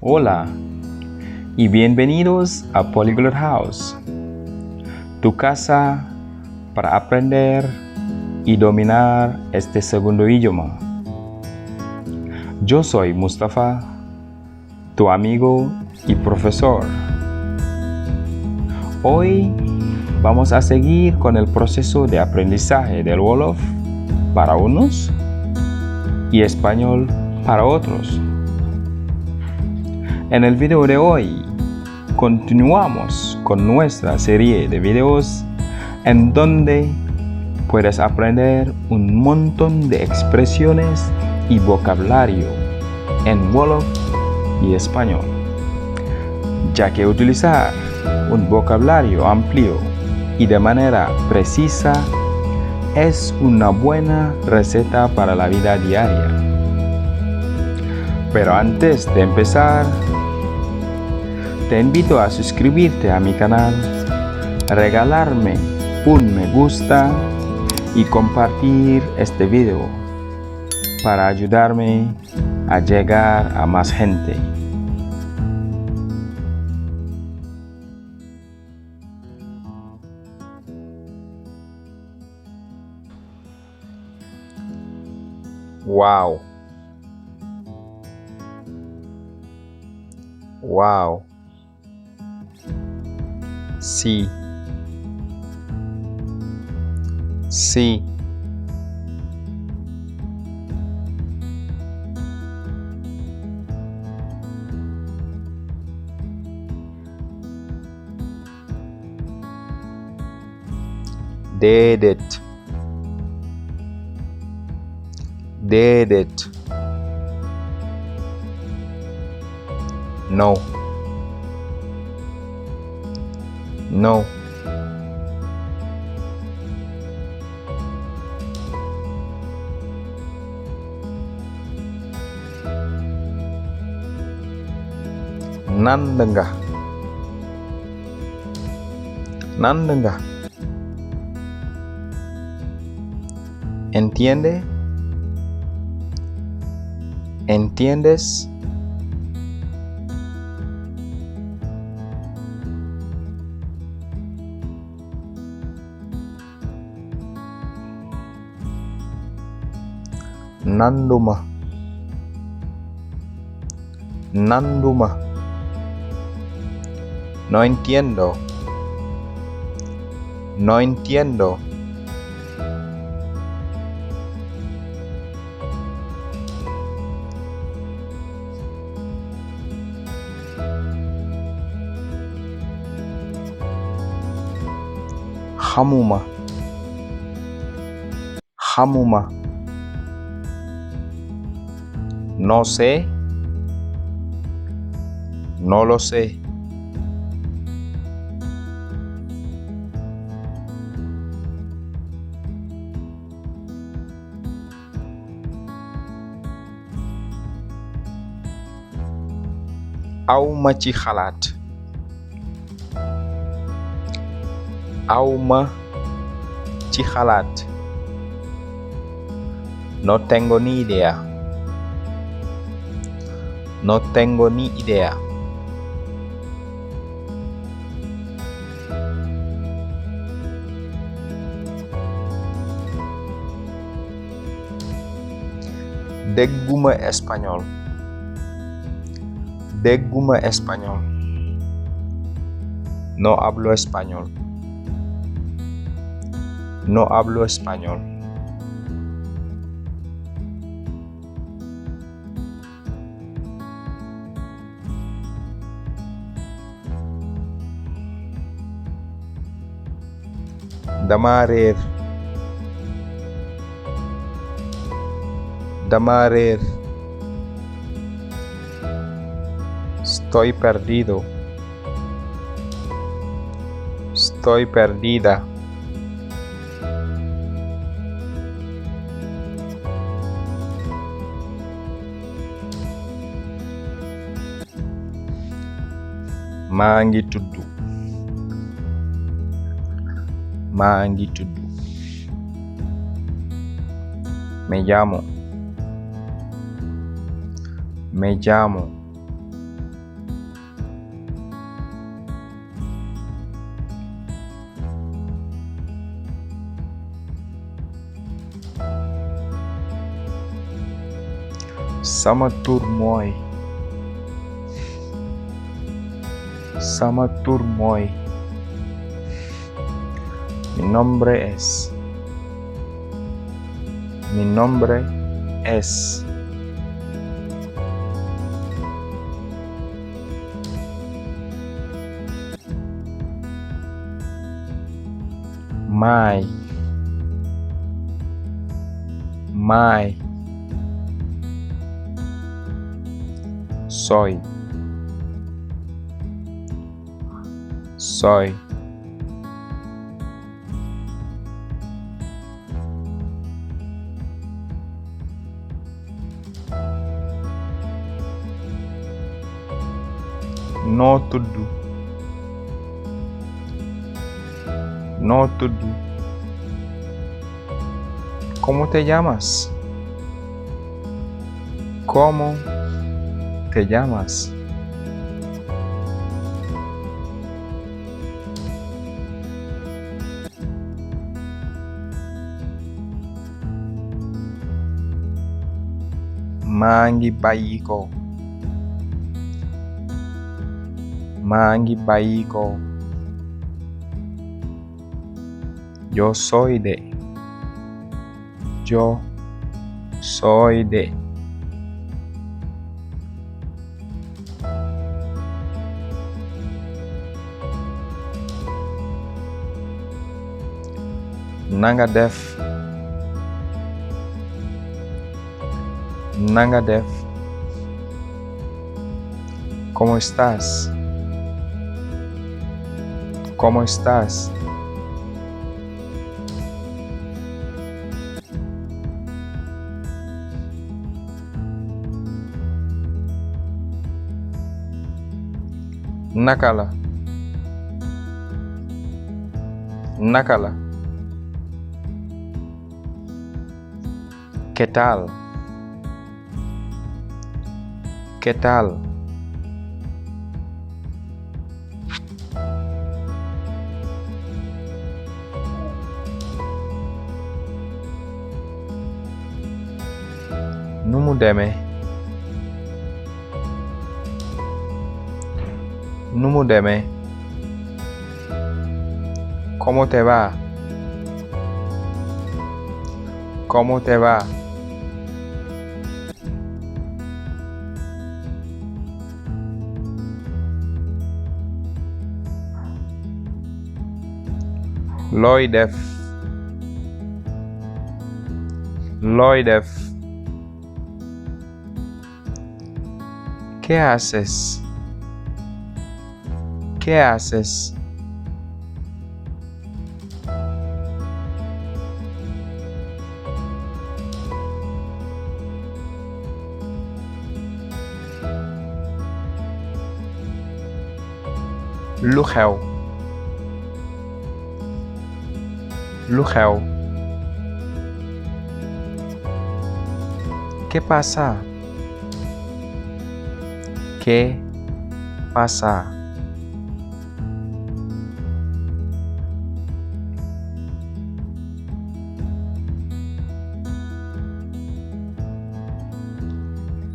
Hola y bienvenidos a Polyglot House, tu casa para aprender y dominar este segundo idioma. Yo soy Mustafa, tu amigo y profesor. Hoy vamos a seguir con el proceso de aprendizaje del Wolof para unos y español para otros. En el video de hoy continuamos con nuestra serie de videos en donde puedes aprender un montón de expresiones y vocabulario en Wolof y español, ya que utilizar un vocabulario amplio y de manera precisa es una buena receta para la vida diaria. Pero antes de empezar, te invito a suscribirte a mi canal, regalarme un me gusta y compartir este video para ayudarme a llegar a más gente. Wow. Wow. Sí. Sí. Did it. Did it. No. No. Nandanga. Nandanga. ¿Entiende? ¿Entiendes? Nanduma. Nanduma. No entiendo. No entiendo. Hamuma. Hamuma. No sé. No lo sé. Awma ci xalaat. Awma ci xalaat. No tengo ni idea. No tengo ni idea. Dégguma español. Dégguma español. No hablo español. No hablo español. Dama réer. Dama réer. Estoy perdido. Estoy perdida. Maa ngi tudd. Maa ngi tudd. Me llamo. Me llamo. Sama tur mooy. Sama tur mooy. Mi nombre es. Mi nombre es. My. My. Soy. Soy. Noo tuddu. Noo tuddu. ¿Cómo te llamas? ¿Cómo te llamas? Maa ngi bàyyi ko. Maa ngi bàyyi ko. Yo soy de. Yo soy de. Nanga def. Nanga def. ¿Cómo estás? ¿Cómo estás? Naka la. Naka la. ¿Qué tal? ¿Qué tal? Nu mu demee. Nu mu demee. ¿Cómo te va? ¿Cómo te va? Looy def. Looy def. ¿Qué haces? ¿Qué haces? Lu xew. Lu xew. ¿Qué pasa? ¿Qué pasa?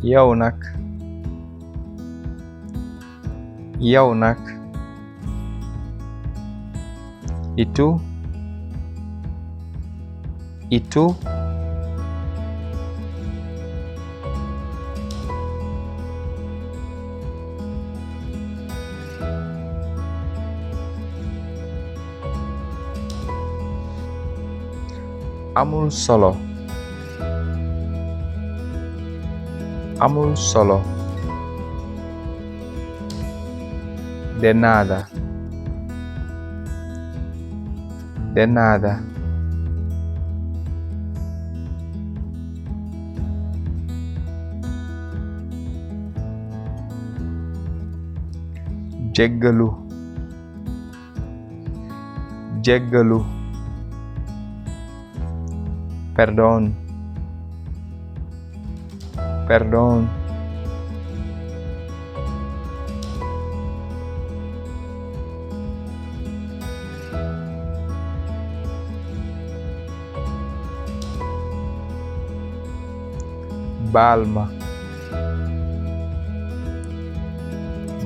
Yow nag. Yow nag. ¿Y tú? ¿Y tú? Amul solo. Amul solo. De nada. De nada. Jéggalu. Jéggalu. Perdón. Perdón. Baal ma.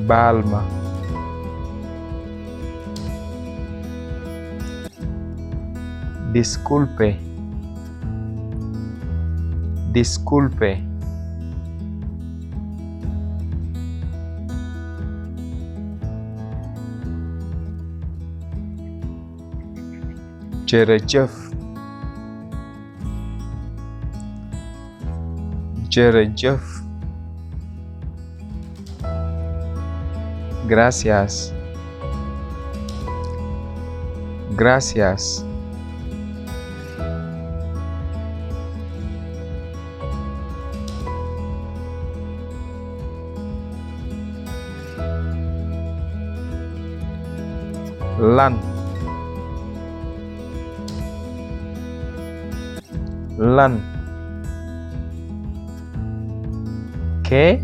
baal ma. Disculpe. Disculpe. Jërëjëf. Jërëjëf. Gracias. Gracias. Lan. Lan. ¿Qué?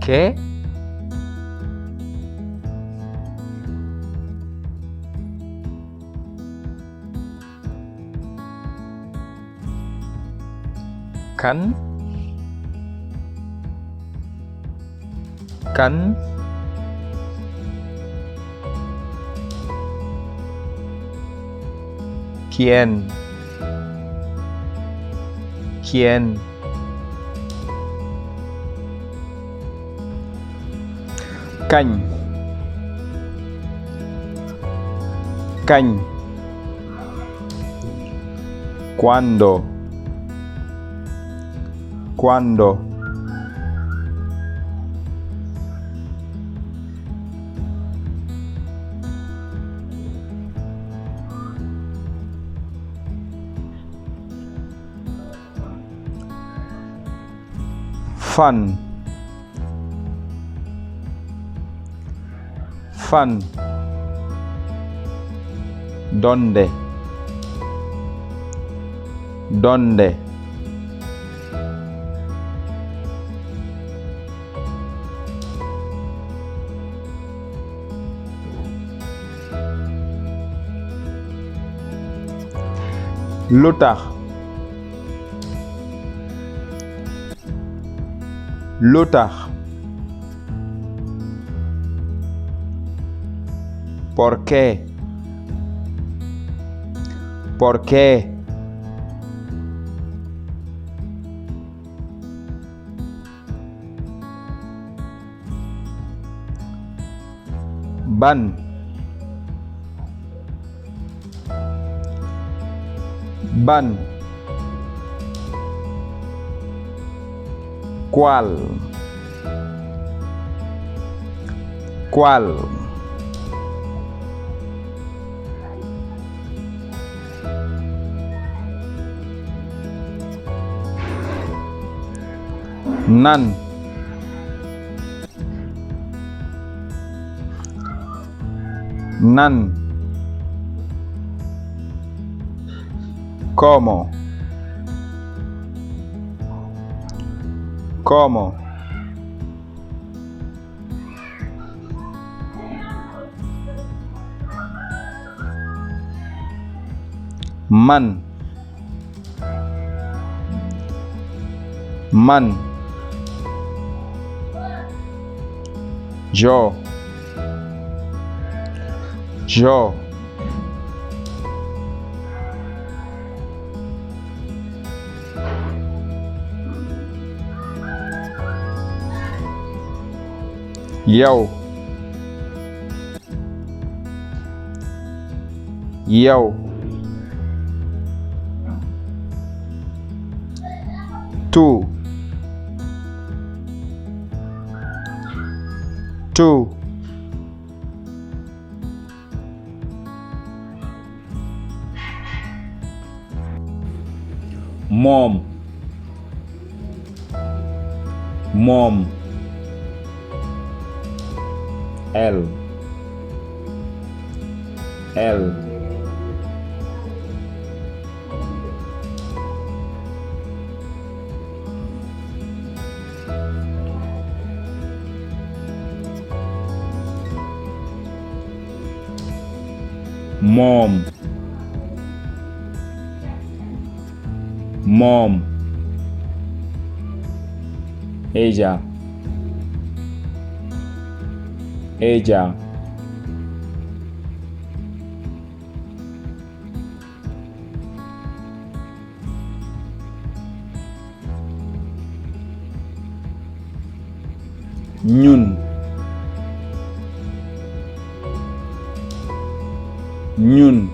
¿Qué? Kan? Kan? ¿Quién? ¿Quién? Kañ. Kañ. ¿Cuándo? ¿Cuándo? Fan. Fan. ¿Dónde? ¿Dónde? Lu tax. Lu tax. ¿Por qué? ¿Por qué? Ban. Ban. ¿Cuál? ¿Cuál? Nan. Nan. ¿Cómo? ¿Cómo? Man. Man. Yo. Yo. Yow. Yow. Tú. Tú. Moom. Moom. El. Moom. Moom. ella, ella, ñun, ñun,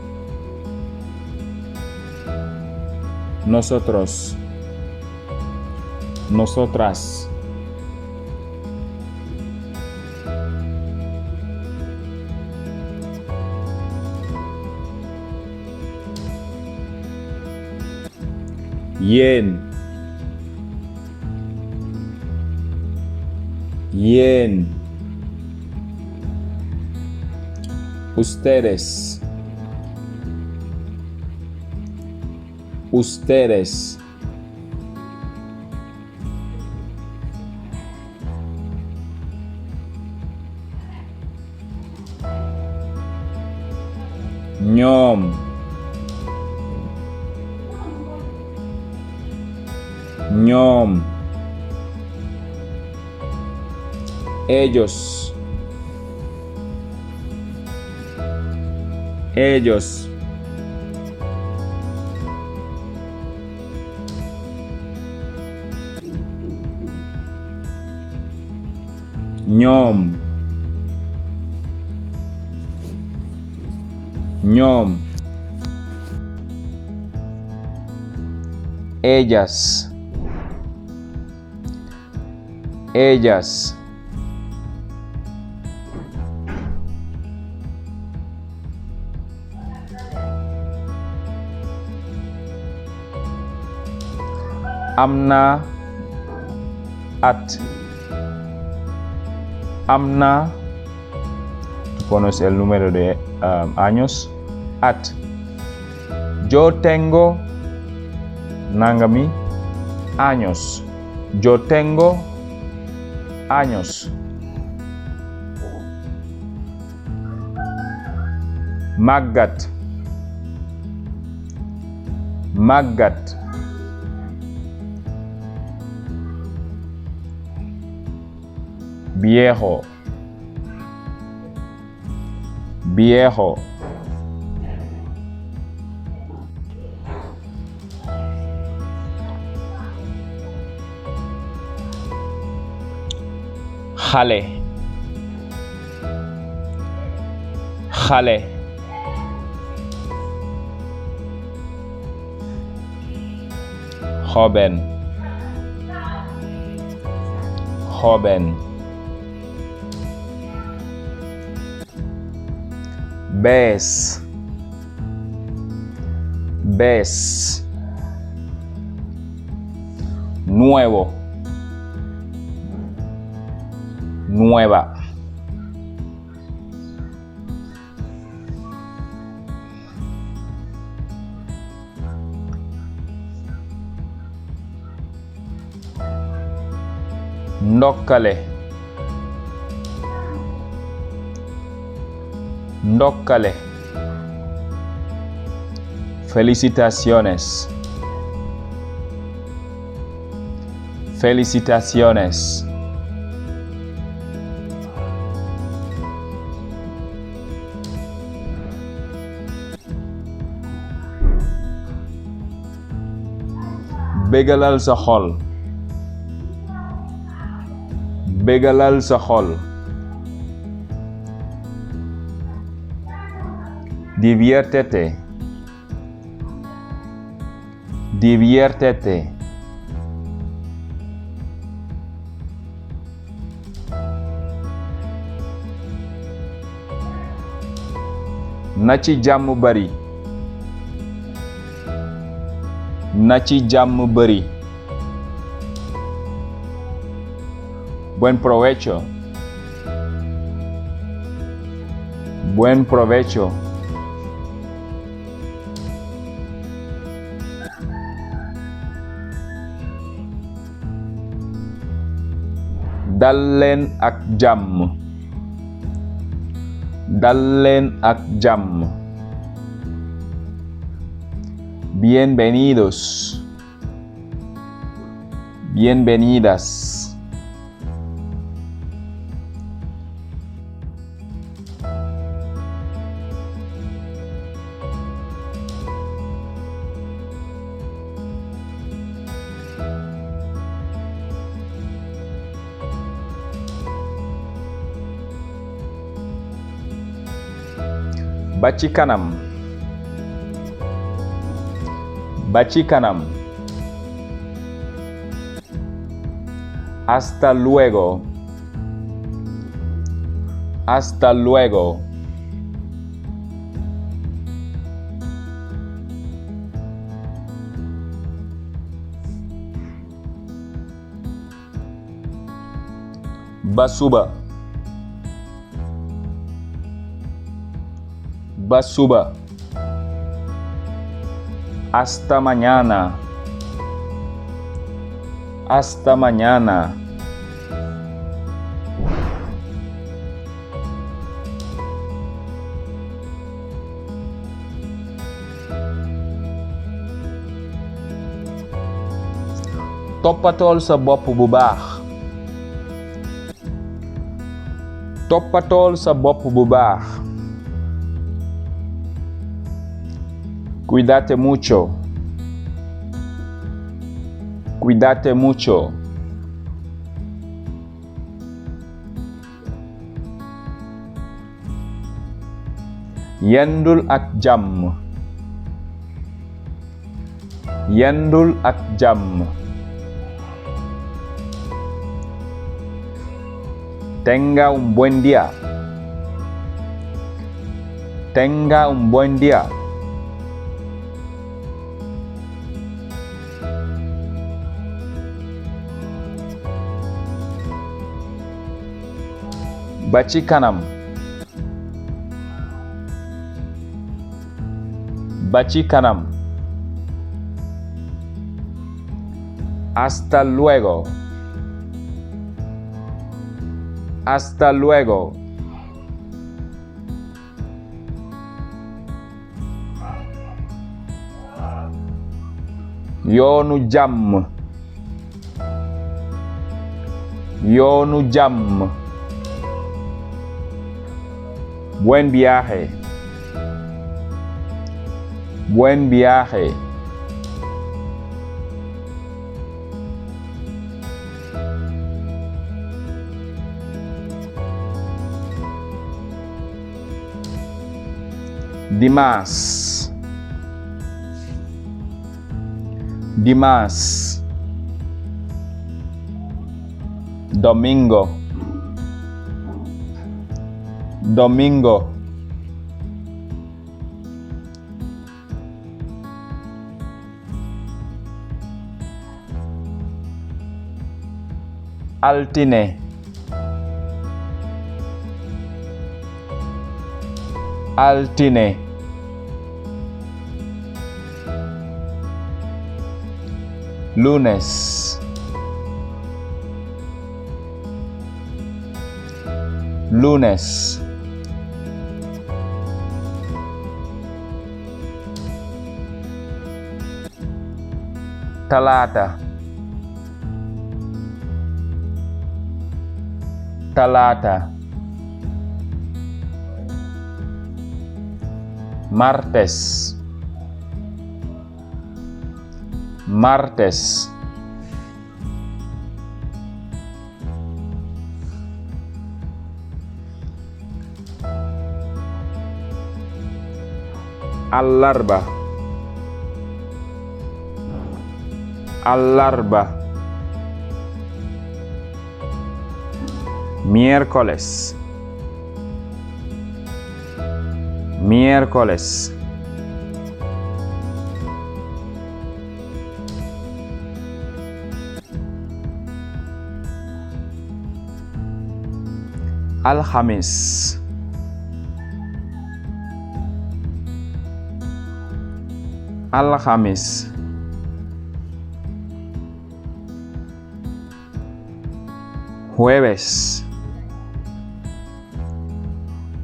nosotros, nosotras, yéen, yéen, ustedes, ustedes, ñoom, ñoom, ellos, ellos, ñoom, ñoom, ellas, ellas, am na at, am na, tú pones el número de años, at, yo tengo nangami años, yo tengo años, màggat, màggat, viejo, viejo, xale, xale, joven, joven, ves, ves, nuevo, nueva, ndokkale, ndokkale, felicitaciones, felicitaciones, bégalal sa xol, bégalal sa xol, diviértete, diviértete, na ci jàmm bari, na ci jàmm bari, buen provecho, buen provecho, dal leen ak jàmm, dal leen ak jàmm, bienvenidos, bienvenidas, ba ci kanam ba ci kanam hasta luego hasta luego ba suba ba suba hasta mañana hasta mañana toppatool sa bopp bu baax toppatool sa bopp bu baax cuídate mucho cuídate mucho yendul ak jàmm yendul ak jàmm tenga un buen día tenga un buen día ba ci kanam ba ci kanam hasta luego hasta luego yoonu jàmm yoonu jàmm buen viaje buen viaje Dimas Dimas Domingo Domingo Altine Altine Lunes Lunes Talata Talata Martes Martes Alarba Alarba Miércoles Miércoles Alhamis Alhamis Jueves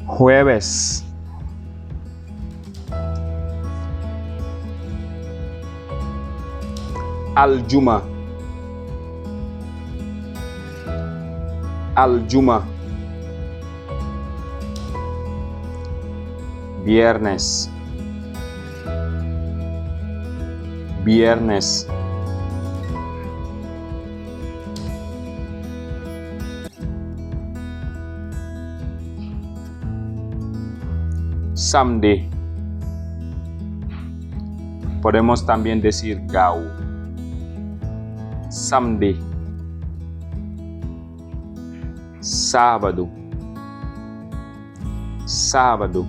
Jueves Aljuma Aljuma Viernes Viernes Samedi. Podemos también decir gaaw. Samedi. Sábado. Sábado.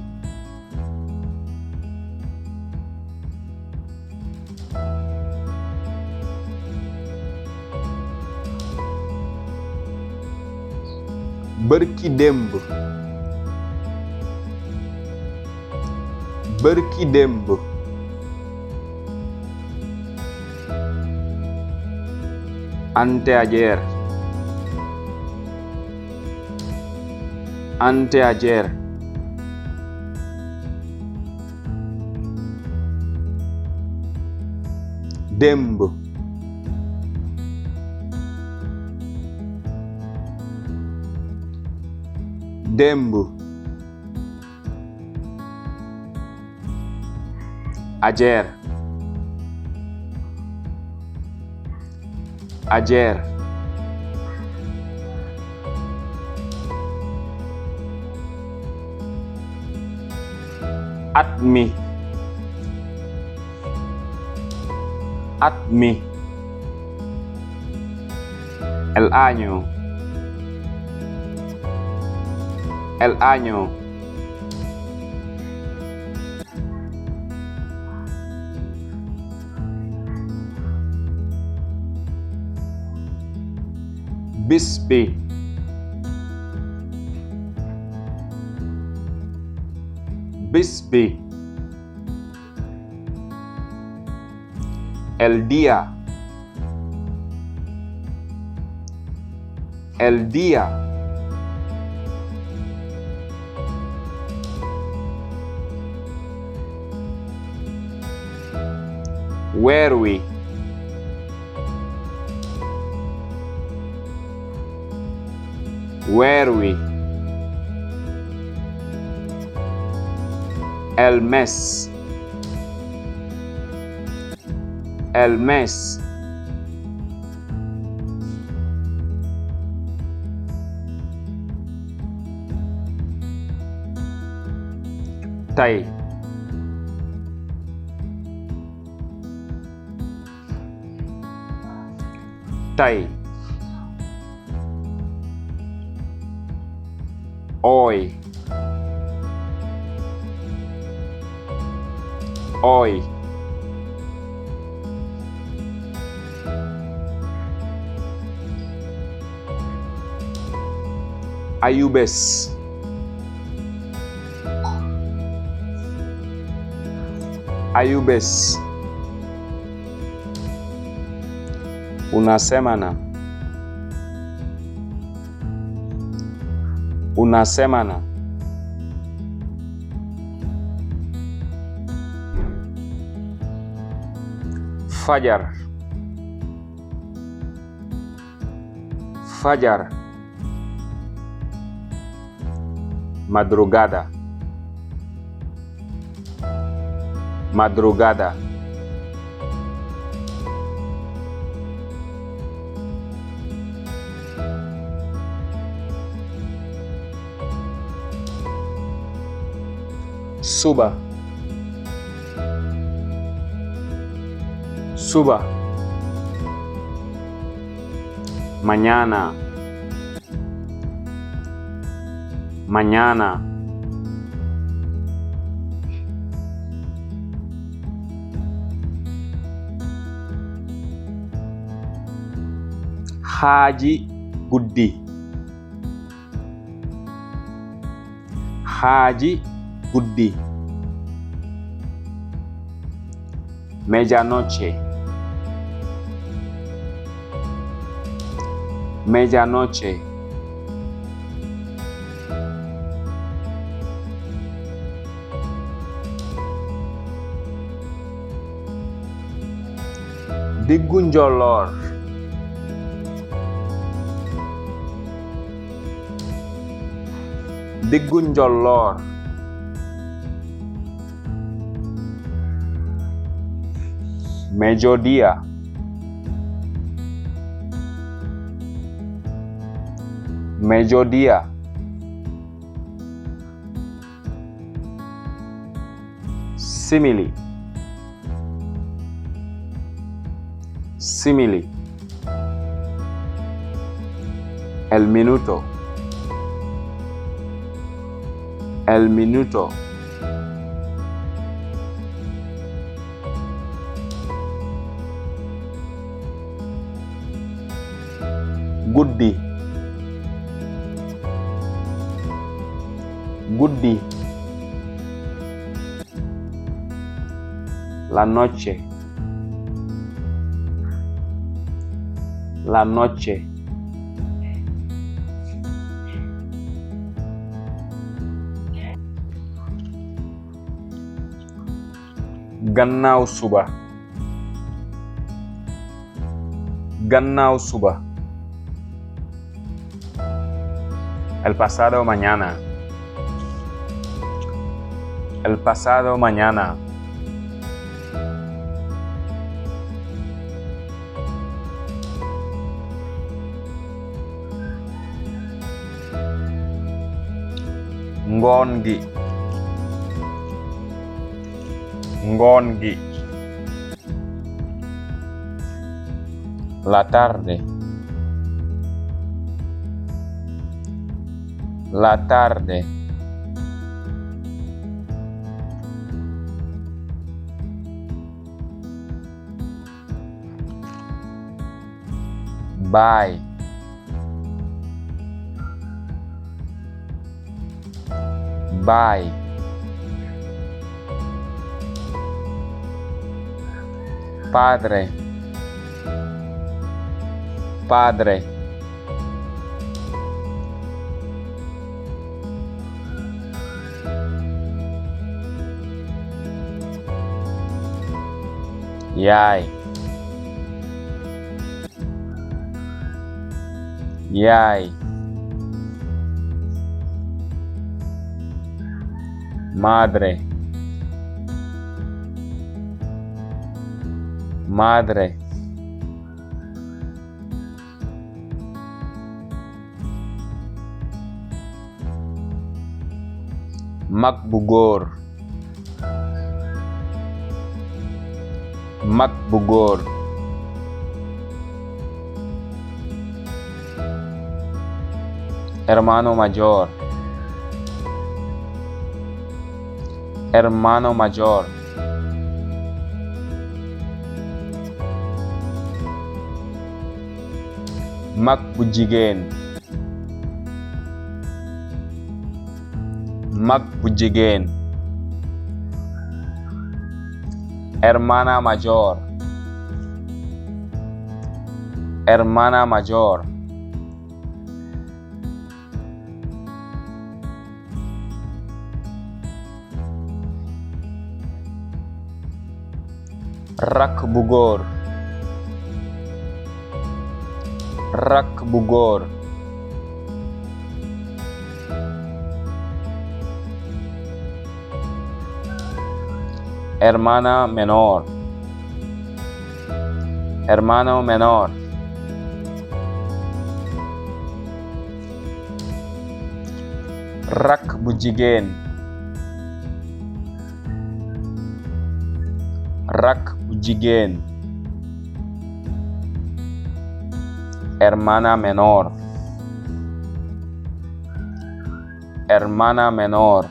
Bërki démb. Bërki démb. Anteayer. Anteayer. Démb. Démb. Ayer. Ayer. At mi. At mi. El año. El año. Bis bi. Bis bi. El día. El día. Weer wi. Weer wi. El mes. El mes. Tay. Tay. Hoy. Hoy. Ayubes. Ayubes. Una semana. Una semana. Fajar. Fajar. Madrugada. Madrugada. Suba. Suba. Mañana. Mañana. Haji guddi. Haji guddi. Medianoche. Medianoche. Diggu njolloor. Diggu njolloor. Mediodía. Mediodía. simili, simili. El minuto, el minuto. Guddi, guddi. La noche, la noche. Gannaaw suba, gannaaw suba. El pasado mañana, el pasado mañana. Ngoon gi, ngoon gi. La tarde, la tarde. Bye, bye. Padre, padre. Yaay, yaay. Madre, madre. Mag bu góor, mag bu góor. Hermano mayor, hermano mayor. Mag bu jigéen, mag bu jigéen. Hermana mayor, hermana mayor. Rakk bu góor, rakk bu góor. Hermana menor, hermano menor. Rakk bu jigéen, rakk bu jigéen. Hermana menor, hermana menor.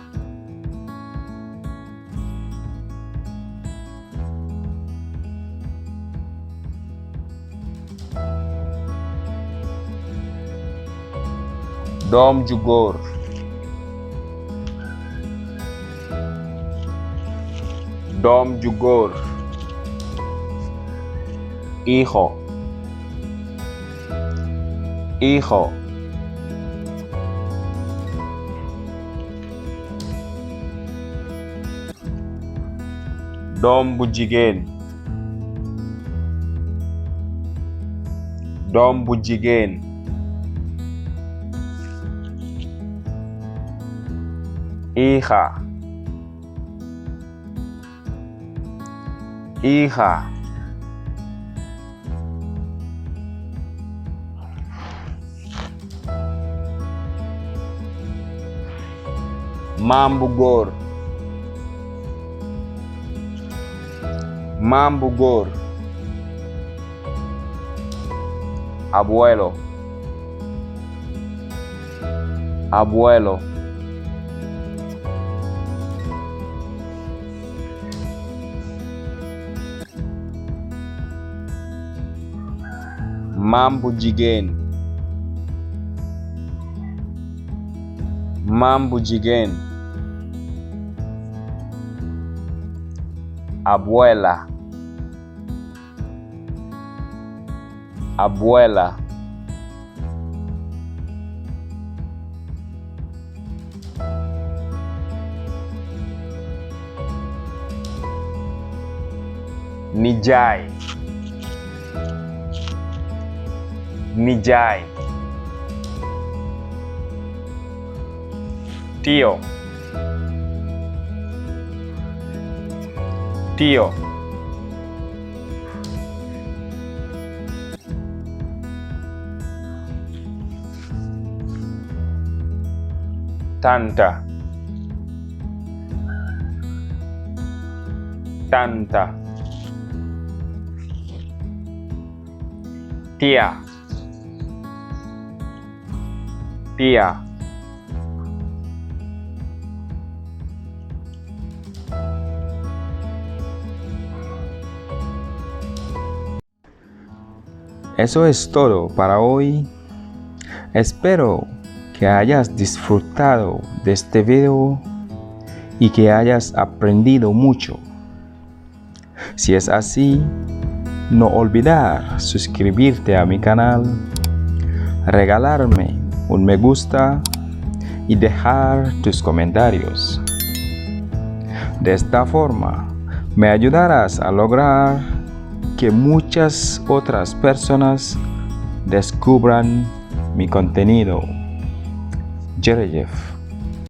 Doom ju góor, doom ju góor. Hijo, hijo. Doom bu jigéen, doom bu jigéen. Hija, hija. Maam bu góor, Mambugor. Abuelo. Abuelo. Mambujigen. Mambujigen. Abuela. Abuela. Nijai. Nijai. Tío. Tío. Tanta. Tanta. Tía. Tía. Eso es todo para hoy. Espero que hayas disfrutado de este video y que hayas aprendido mucho. Si es así, no olvidar suscribirte a mi canal, regalarme un me gusta y dejar tus comentarios. De esta forma, me ayudarás a lograr que muchas otras personas descubran mi contenido. Jerejef.